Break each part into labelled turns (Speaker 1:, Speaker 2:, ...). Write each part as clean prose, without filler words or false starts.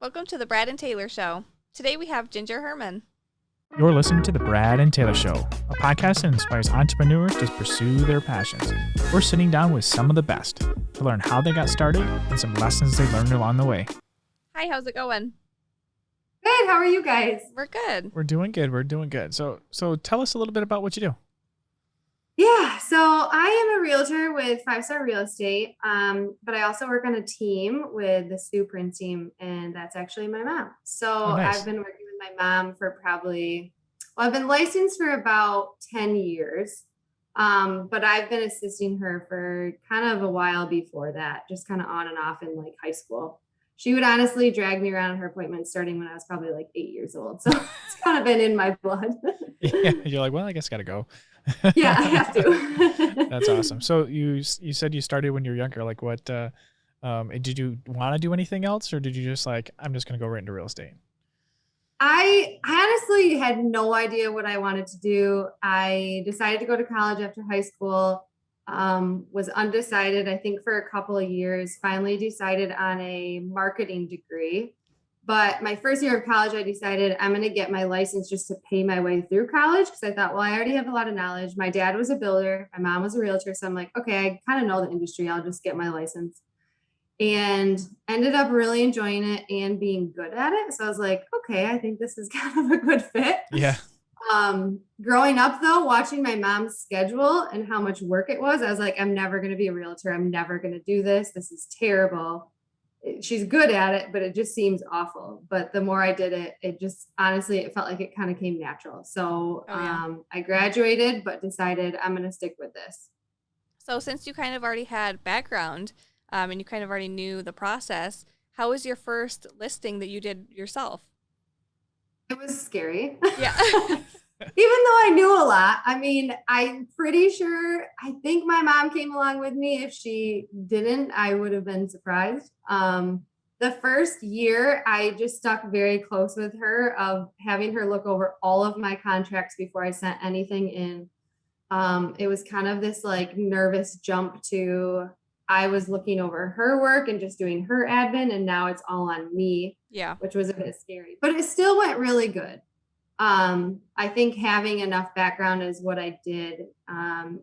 Speaker 1: Welcome to the Brad and Taylor Show. Today we have Ginger Herman.
Speaker 2: You're listening to the Brad and Taylor Show, a podcast that inspires entrepreneurs to pursue their passions. We're sitting down with some of the best to learn how they got started and some lessons they learned along the way.
Speaker 1: Hi, how's it going?
Speaker 3: Good. How are you guys?
Speaker 1: We're good.
Speaker 2: We're doing good. So tell us a little bit about what you do.
Speaker 3: Yeah, so I am a realtor with 5-Star Real Estate, but I also work on a team with the Stu Prince team, and that's actually my mom. So
Speaker 2: nice.
Speaker 3: I've been working with my mom for I've been licensed for about 10 years, but I've been assisting her for kind of a while before that, just kind of on and off in like high school. She would honestly drag me around her appointments starting when I was probably like 8 years old. So it's kind of been in my blood.
Speaker 2: Yeah, you're like, well, I guess I got to go.
Speaker 3: Yeah, I have to.
Speaker 2: That's awesome. So you said you started when you were younger. Like what, did you want to do anything else, or did you just like, I'm just going to go right into real estate?
Speaker 3: I honestly had no idea what I wanted to do. I decided to go to college after high school, was undecided, I think for a couple of years, finally decided on a marketing degree. But my first year of college, I decided I'm going to get my license just to pay my way through college because I thought, well, I already have a lot of knowledge. My dad was a builder. My mom was a realtor. So I'm like, okay, I kind of know the industry. I'll just get my license. And ended up really enjoying it and being good at it. So I was like, okay, I think this is kind of a good fit.
Speaker 2: Yeah.
Speaker 3: Growing up though, watching my mom's schedule and how much work it was, I was like, I'm never going to be a realtor. I'm never going to do this. This is terrible. She's good at it, but it just seems awful. But the more I did it, it just, honestly, it felt like it kind of came natural. So I graduated, but decided I'm going to stick with this.
Speaker 1: So since you kind of already had background and you kind of already knew the process, how was your first listing that you did yourself?
Speaker 3: It was scary.
Speaker 1: Yeah.
Speaker 3: Even though I knew a lot, I mean, I'm pretty sure, I think my mom came along with me. If she didn't, I would have been surprised. The first year, I just stuck very close with her of having her look over all of my contracts before I sent anything in. It was kind of this like nervous jump to, I was looking over her work and just doing her admin, and now it's all on me.
Speaker 1: Yeah.
Speaker 3: Which was a bit scary, but it still went really good. I think having enough background is what I did.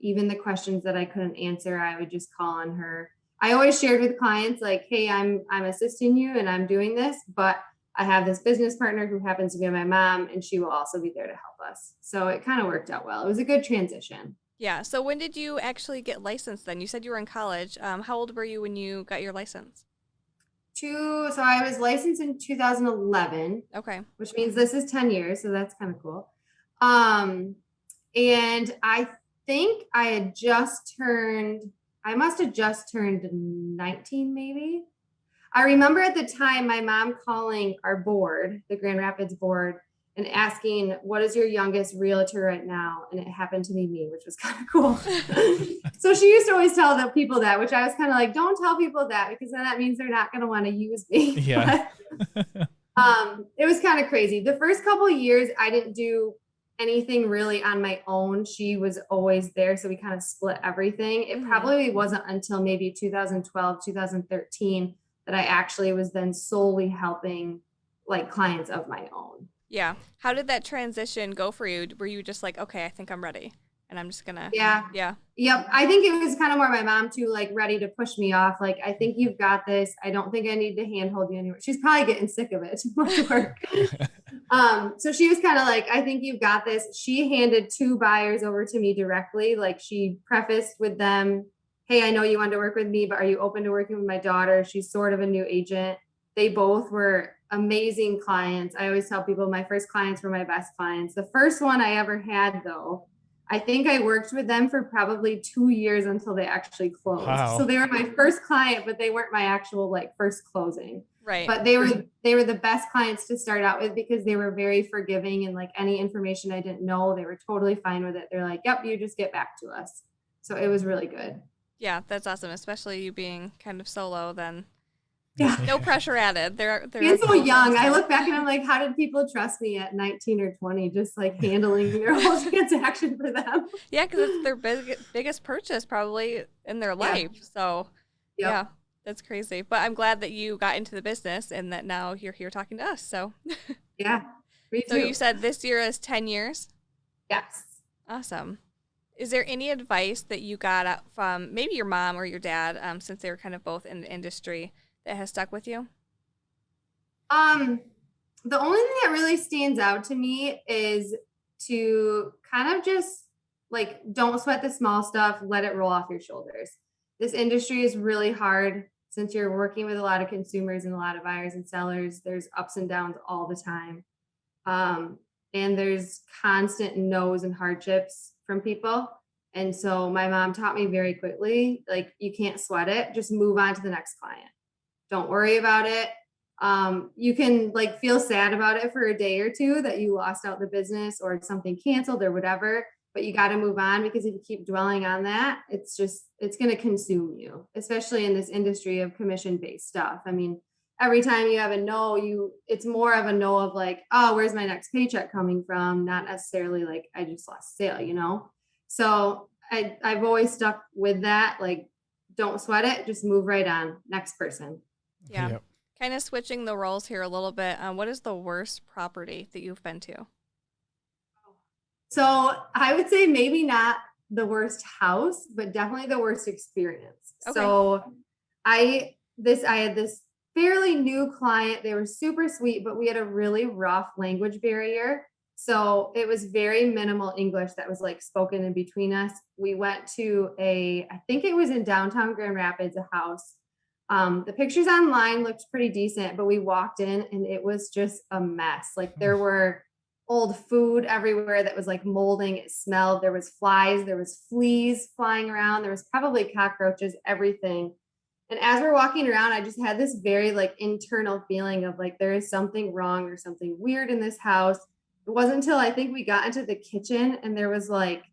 Speaker 3: Even the questions that I couldn't answer, I would just call on her. I always shared with clients like, hey, I'm assisting you and I'm doing this, but I have this business partner who happens to be my mom and she will also be there to help us. So it kind of worked out well. It was a good transition.
Speaker 1: Yeah. So when did you actually get licensed then? You said you were in college. How old were you when you got your license?
Speaker 3: So I was licensed in 2011.
Speaker 1: Okay.
Speaker 3: Which means this is 10 years. So that's kind of cool. And I think I must have just turned 19 maybe. I remember at the time my mom calling our board, the Grand Rapids board, and asking, what is your youngest realtor right now? And it happened to be me, which was kind of cool. So she used to always tell the people that, which I was kind of like, don't tell people that because then that means they're not going to want to use me.
Speaker 2: Yeah.
Speaker 3: But, it was kind of crazy. The first couple of years, I didn't do anything really on my own. She was always there. So we kind of split everything. It probably wasn't until maybe 2012, 2013 that I actually was then solely helping like clients of my own.
Speaker 1: Yeah. How did that transition go for you? Were you just like, okay, I think I'm ready and I'm just gonna.
Speaker 3: Yeah. Yep. I think it was kind of more my mom too, like ready to push me off. Like, I think you've got this. I don't think I need to handhold you anymore. She's probably getting sick of it. Too much work. So she was kind of like, I think you've got this. She handed 2 buyers over to me directly. Like she prefaced with them, hey, I know you want to work with me, but are you open to working with my daughter? She's sort of a new agent. They both were amazing clients. I always tell people my first clients were my best clients. The first one I ever had, though, I think I worked with them for probably 2 years until they actually closed. Wow. So they were my first client, but they weren't my actual like first closing.
Speaker 1: Right.
Speaker 3: But they were the best clients to start out with because they were very forgiving and like any information I didn't know, they were totally fine with it. They're like, yep, you just get back to us. So it was really good.
Speaker 1: Yeah, that's awesome. Especially you being kind of solo then.
Speaker 3: Yeah.
Speaker 1: No pressure added. They're
Speaker 3: so young. I look back and I'm like, how did people trust me at 19 or 20, just like handling their whole transaction for them?
Speaker 1: Yeah, because it's their biggest purchase probably in their life. So,
Speaker 3: Yep.
Speaker 1: That's crazy. But I'm glad that you got into the business and that now you're here talking to us. So,
Speaker 3: Yeah, me
Speaker 1: so you
Speaker 3: too.
Speaker 1: said this year is 10 years.
Speaker 3: Yes.
Speaker 1: Awesome. Is there any advice that you got from maybe your mom or your dad, since they were kind of both in the industry, that has stuck with you?
Speaker 3: The only thing that really stands out to me is to kind of just like don't sweat the small stuff, let it roll off your shoulders. This industry is really hard since you're working with a lot of consumers and a lot of buyers and sellers. There's ups and downs all the time. Um, and there's constant no's and hardships from people. And so my mom taught me very quickly, like you can't sweat it, just move on to the next client. Don't worry about it. You can like feel sad about it for a day or two that you lost out the business or something canceled or whatever, but you got to move on, because if you keep dwelling on that, it's going to consume you, especially in this industry of commission based stuff. I mean, every time you have a no, it's more of a no of like, oh, where's my next paycheck coming from? Not necessarily like I just lost sale. So I've always stuck with that. Like, don't sweat it. Just move right on. Next person.
Speaker 1: Yeah.
Speaker 2: Yep.
Speaker 1: Kind of switching the roles here a little bit. What is the worst property that you've been to?
Speaker 3: So I would say maybe not the worst house, but definitely the worst experience.
Speaker 1: Okay.
Speaker 3: So I had this fairly new client. They were super sweet, but we had a really rough language barrier. So it was very minimal English that was like spoken in between us. We went to I think it was in downtown Grand Rapids, a house. The pictures online looked pretty decent, but we walked in and it was just a mess. Like there were old food everywhere that was like molding. It smelled. There was flies. There was fleas flying around. There was probably cockroaches, everything. And as we're walking around, I just had this very like internal feeling of like, there is something wrong or something weird in this house. It wasn't until I think we got into the kitchen and there was like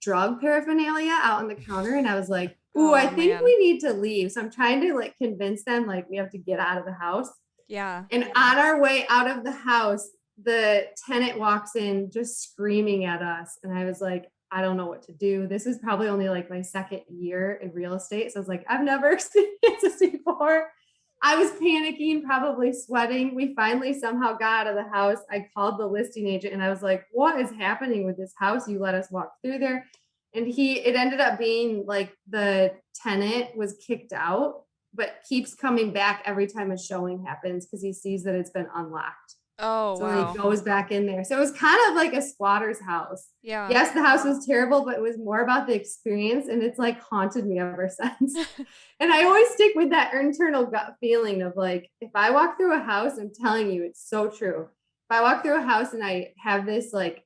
Speaker 3: drug paraphernalia out on the counter. And I was like, ooh, I think
Speaker 1: man.
Speaker 3: we need to leave. So I'm trying to like convince them like we have to get out of the house.
Speaker 1: Yeah.
Speaker 3: And on our way out of the house, the tenant walks in just screaming at us. And I was like, I don't know what to do. This is probably only like my second year in real estate. So I was like, I've never experienced this before. I was panicking, probably sweating. We finally somehow got out of the house. I called the listing agent and I was like, what is happening with this house? You let us walk through there. And it ended up being like the tenant was kicked out, but keeps coming back every time a showing happens because he sees that it's been unlocked.
Speaker 1: Oh,
Speaker 3: So
Speaker 1: wow.
Speaker 3: he goes back in there. So it was kind of like a squatter's house.
Speaker 1: Yeah.
Speaker 3: Yes, the house was terrible, but it was more about the experience, and it's like haunted me ever since. And I always stick with that internal gut feeling of like, if I walk through a house, I'm telling you, it's so true. If I walk through a house and I have this like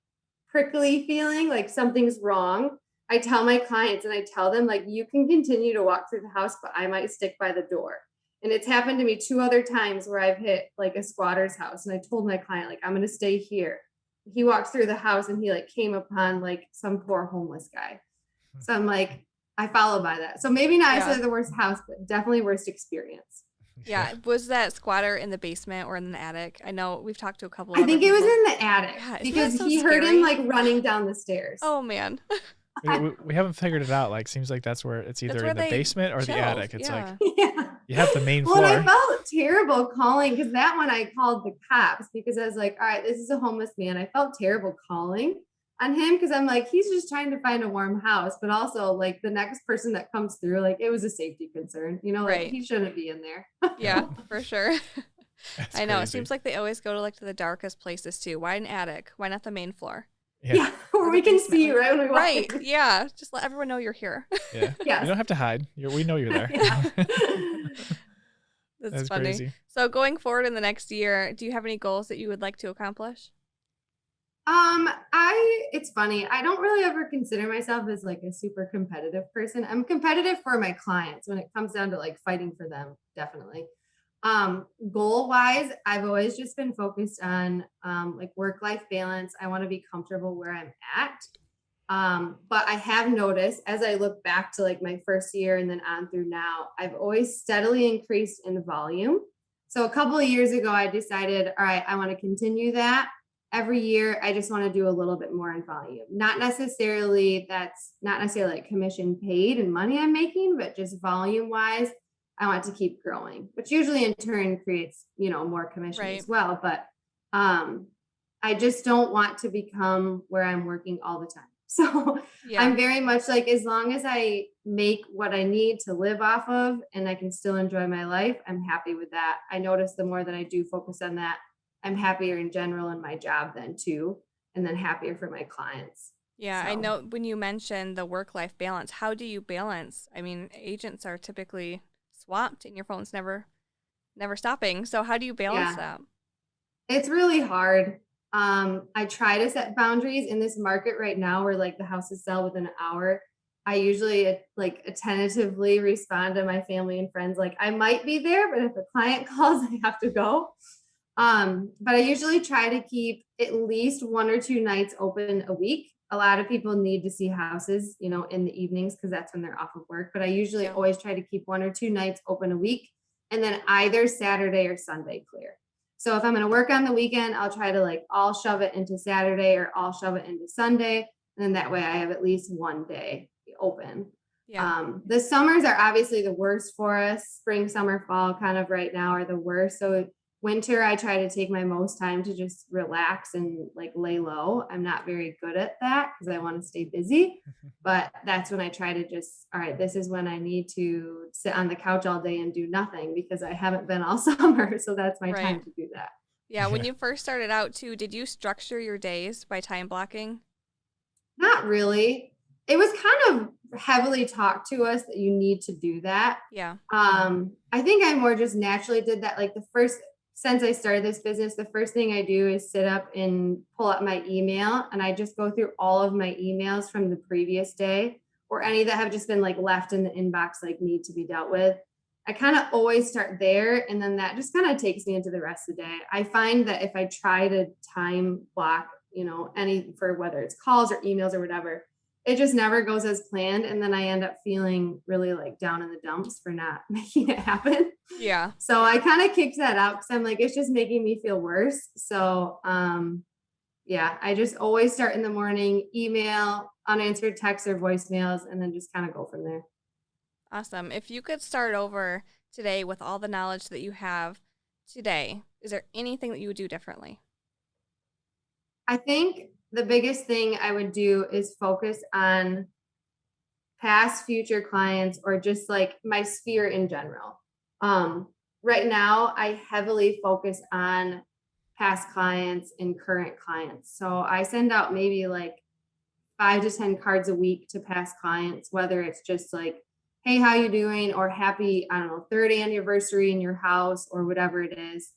Speaker 3: prickly feeling, like something's wrong, I tell my clients and I tell them like, you can continue to walk through the house, but I might stick by the door. And it's happened to me 2 other times where I've hit like a squatter's house. And I told my client, like, I'm going to stay here. He walked through the house and he like came upon like some poor homeless guy. So I'm like, I follow by that. So maybe not necessarily the worst house, but definitely worst experience.
Speaker 1: Yeah. Was that squatter in the basement or in the attic? I know we've talked to a couple
Speaker 3: I think it was in the attic because
Speaker 1: so
Speaker 3: he heard him like running down the stairs.
Speaker 1: Oh, man.
Speaker 2: We haven't figured it out. Like, seems like that's where it's either in the basement or the attic. It's like, you have the main floor.
Speaker 3: Well, I felt terrible calling because that one I called the cops because I was like, all right, this is a homeless man. I felt terrible calling on him because I'm like, he's just trying to find a warm house. But also like the next person that comes through, like it was a safety concern, like he shouldn't be in there.
Speaker 1: Yeah, for sure. I know.
Speaker 2: Crazy.
Speaker 1: It seems like they always go to like the darkest places too. Why an attic? Why not the main floor?
Speaker 3: Yeah, where we can see you right when we walk
Speaker 1: Right.
Speaker 3: in.
Speaker 1: Yeah. Just let everyone know you're here.
Speaker 2: Yeah.
Speaker 3: Yes.
Speaker 2: You don't have to hide. We know you're there.
Speaker 1: That's funny.
Speaker 2: Crazy.
Speaker 1: So going forward in the next year, do you have any goals that you would like to accomplish?
Speaker 3: It's funny. I don't really ever consider myself as like a super competitive person. I'm competitive for my clients when it comes down to like fighting for them, definitely. Goal wise, I've always just been focused on like work-life balance. I want to be comfortable where I'm at. But I have noticed as I look back to like my first year and then on through now, I've always steadily increased in volume. So a couple of years ago, I decided, all right, I want to continue that. every year I just want to do a little bit more in volume. That's not necessarily like commission paid and money I'm making, but just volume wise, I want to keep growing, which usually in turn creates, more commission
Speaker 1: Right.
Speaker 3: as well. But I just don't want to become where I'm working all the time. So
Speaker 1: Yeah.
Speaker 3: I'm very much like, as long as I make what I need to live off of and I can still enjoy my life, I'm happy with that. I notice the more that I do focus on that, I'm happier in general in my job then too, and then happier for my clients.
Speaker 1: Yeah, I
Speaker 3: So,
Speaker 1: know when you mentioned the work-life balance, how do you balance? I mean, agents are typically swamped and your phone's never stopping. So how do you balance
Speaker 3: yeah,
Speaker 1: that?
Speaker 3: it's really hard. I try to set boundaries in this market right now where like the houses sell within an hour. I usually like tentatively respond to my family and friends like I might be there, but if a client calls, I have to go. But I usually try to keep at least 1 or 2 nights open a week. A lot of people need to see houses, in the evenings because that's when they're off of work. But I usually
Speaker 1: Yeah.
Speaker 3: always try to keep 1 or 2 nights open a week and then either Saturday or Sunday clear. So if I'm going to work on the weekend, I'll try to like all shove it into Saturday or all shove it into Sunday. And then that way I have at least one day open.
Speaker 1: Yeah.
Speaker 3: The summers are obviously the worst for us. Spring, summer, fall kind of right now are the worst. So winter, I try to take my most time to just relax and like lay low. I'm not very good at that because I want to stay busy. But that's when I try to just, all right, this is when I need to sit on the couch all day and do nothing because I haven't been all summer. So that's my time
Speaker 1: Right.
Speaker 3: to do that.
Speaker 1: Yeah, when you first started out too, did you structure your days by time blocking?
Speaker 3: Not really. It was kind of heavily taught to us that you need to do that.
Speaker 1: Yeah.
Speaker 3: I think I more just naturally did that. Like since I started this business, the first thing I do is sit up and pull up my email and I just go through all of my emails from the previous day or any that have just been like left in the inbox, like need to be dealt with. I kind of always start there. And then that just kind of takes me into the rest of the day. I find that if I try to time block, any for whether it's calls or emails or whatever, it just never goes as planned. And then I end up feeling really like down in the dumps for not making it happen.
Speaker 1: Yeah.
Speaker 3: So I kind of kicked that out because I'm like, it's just making me feel worse. So yeah, I just always start in the morning, email, unanswered texts or voicemails, and then just kind of go from there.
Speaker 1: Awesome. If you could start over today with all the knowledge that you have today, is there anything that you would do differently?
Speaker 3: I think the biggest thing I would do is focus on past future clients or just like my sphere in general. Right now I heavily focus on past clients and current clients. So I send out maybe like 5 to 10 cards a week to past clients, whether it's just like, hey, how you doing? Or happy, I don't know, third anniversary in your house or whatever it is.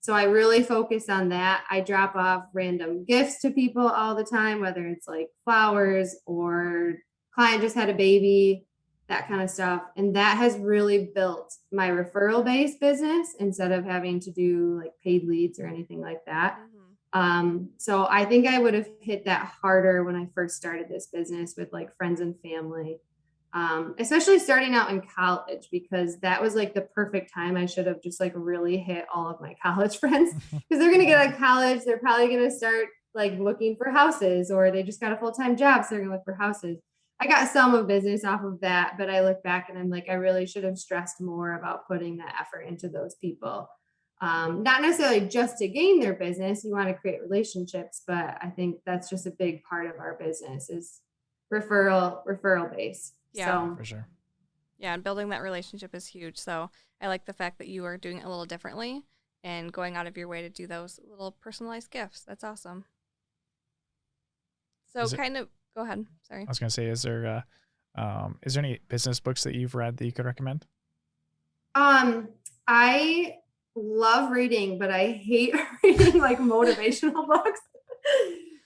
Speaker 3: So I really focus on that. I drop off random gifts to people all the time, whether it's like flowers or client just had a baby, that kind of stuff. And that has really built my referral based business instead of having to do like paid leads or anything like that. So I think I would have hit that harder when I first started this business with like friends and family. Especially starting out in college, because that was like the perfect time. I should have just like really hit all of my college friends because they're going to get out of college. They're probably going to start like looking for houses or they just got a full-time job. So they're going to look for houses. I got some of business off of that, but I look back and I'm like, I really should have stressed more about putting that effort into those people. Not necessarily just to gain their business. You want to create relationships, but I think that's just a big part of our business is referral base.
Speaker 1: Yeah.
Speaker 3: So
Speaker 2: For sure.
Speaker 1: Yeah, and building that relationship is huge. So I like the fact that you are doing it a little differently and going out of your way to do those little personalized gifts. That's awesome. So go ahead. Sorry.
Speaker 2: I was gonna say, is there any business books that you've read that you could recommend?
Speaker 3: I love reading, but I hate reading like motivational books.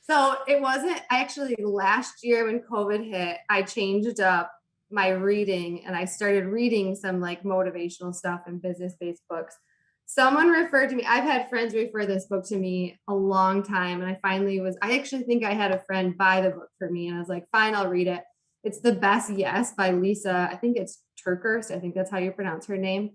Speaker 3: So it wasn't actually last year when COVID hit, I changed up my reading and I started reading some like motivational stuff and business-based books. Someone referred to me, I've had friends refer this book to me a long time. And I actually think I had a friend buy the book for me and I was like, fine, I'll read it. It's The Best Yes by Lisa. I think it's Turkhurst. I think that's how you pronounce her name.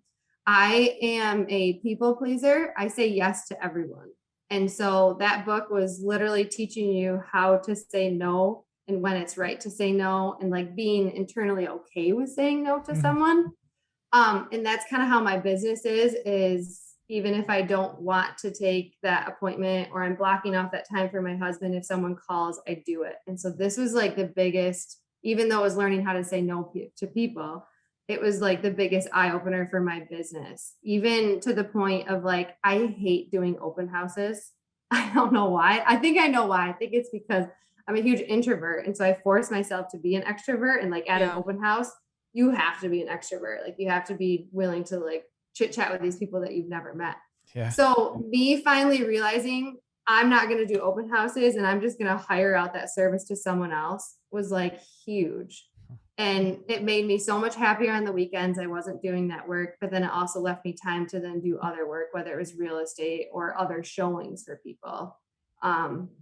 Speaker 3: I am a people pleaser. I say yes to everyone. And so that book was literally teaching you how to say no and when it's right to say no, and like being internally okay with saying no to someone. And that's kind of how my business is even if I don't want to take that appointment or I'm blocking off that time for my husband, if someone calls, I do it. And so this was like the biggest, even though I was learning how to say no to people, it was like the biggest eye opener for my business, even to the point of like, I hate doing open houses. I don't know why. I think I know why. I think it's because I'm a huge introvert. And so I force myself to be an extrovert, and like at an open house, you have to be an extrovert. Like you have to be willing to like chit chat with these people that you've never met.
Speaker 2: Yeah.
Speaker 3: So me finally realizing I'm not going to do open houses and I'm just going to hire out that service to someone else was like huge. And it made me so much happier on the weekends. I wasn't doing that work, but then it also left me time to then do other work, whether it was real estate or other showings for people.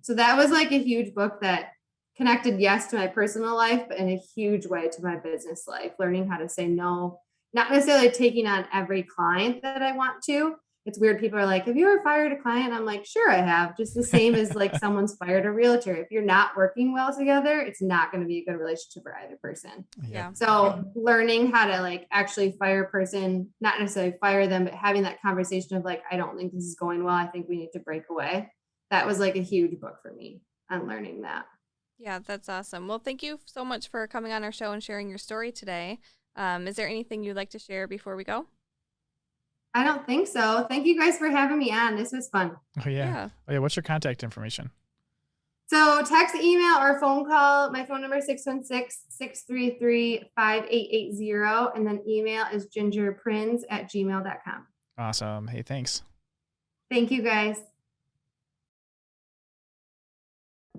Speaker 3: So that was like a huge book that connected, yes, to my personal life, but in a huge way to my business life, learning how to say no, not necessarily taking on every client that I want to. It's weird. People are like, have you ever fired a client? I'm like, sure, I have. Just the same as like someone's fired a realtor. If you're not working well together, it's not going to be a good relationship for either person.
Speaker 1: Yeah.
Speaker 3: So learning how to like actually fire a person, not necessarily fire them, but having that conversation of like, I don't think this is going well. I think we need to break away. That was like a huge book for me on learning that.
Speaker 1: Yeah, that's awesome. Well, thank you so much for coming on our show and sharing your story today. Is there anything you'd like to share before we go?
Speaker 3: I don't think so. Thank you guys for having me on. This was fun.
Speaker 2: Oh, yeah. Oh, yeah. What's your contact information?
Speaker 3: So text, email, or phone call. My phone number is 616-633-5880. And then email is gingerprins@gmail.com.
Speaker 2: Awesome. Hey, thanks.
Speaker 3: Thank you, guys.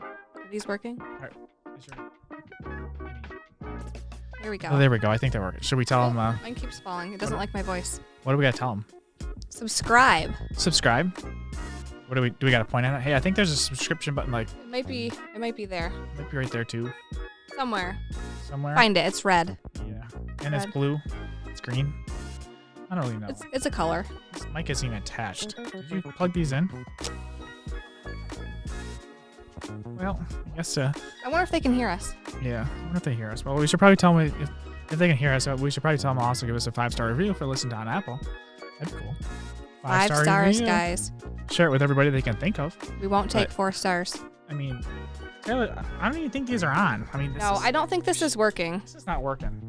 Speaker 1: Are these working?
Speaker 2: All right.
Speaker 1: Here we go.
Speaker 2: Oh, there we go. I think they're working. Should we tell them?
Speaker 1: Mine keeps falling. It doesn't like my voice.
Speaker 2: What do we got to tell them?
Speaker 1: Subscribe.
Speaker 2: Subscribe? What do we got to point at it? Hey, I think there's a subscription button. Like
Speaker 1: It might be there.
Speaker 2: Might be right there too.
Speaker 1: Somewhere.
Speaker 2: Somewhere.
Speaker 1: Find it. It's red.
Speaker 2: Yeah. And
Speaker 1: Red.
Speaker 2: it's blue. It's green. I don't really know.
Speaker 1: It's a color.
Speaker 2: This mic isn't even attached. Did you plug these in? Well, I guess.
Speaker 1: I wonder if they can hear us.
Speaker 2: Yeah. I wonder if they hear us. Well, we should probably tell them if they can hear us. We should probably tell them also give us a 5-star review for listening to on Apple. That'd be cool.
Speaker 1: 5 stars,
Speaker 2: review.
Speaker 1: guys.
Speaker 2: Share it with everybody they can think of.
Speaker 1: We won't take 4 stars.
Speaker 2: I mean, Taylor, I don't even think these are on. I mean,
Speaker 1: I don't think this is working.
Speaker 2: This is not working.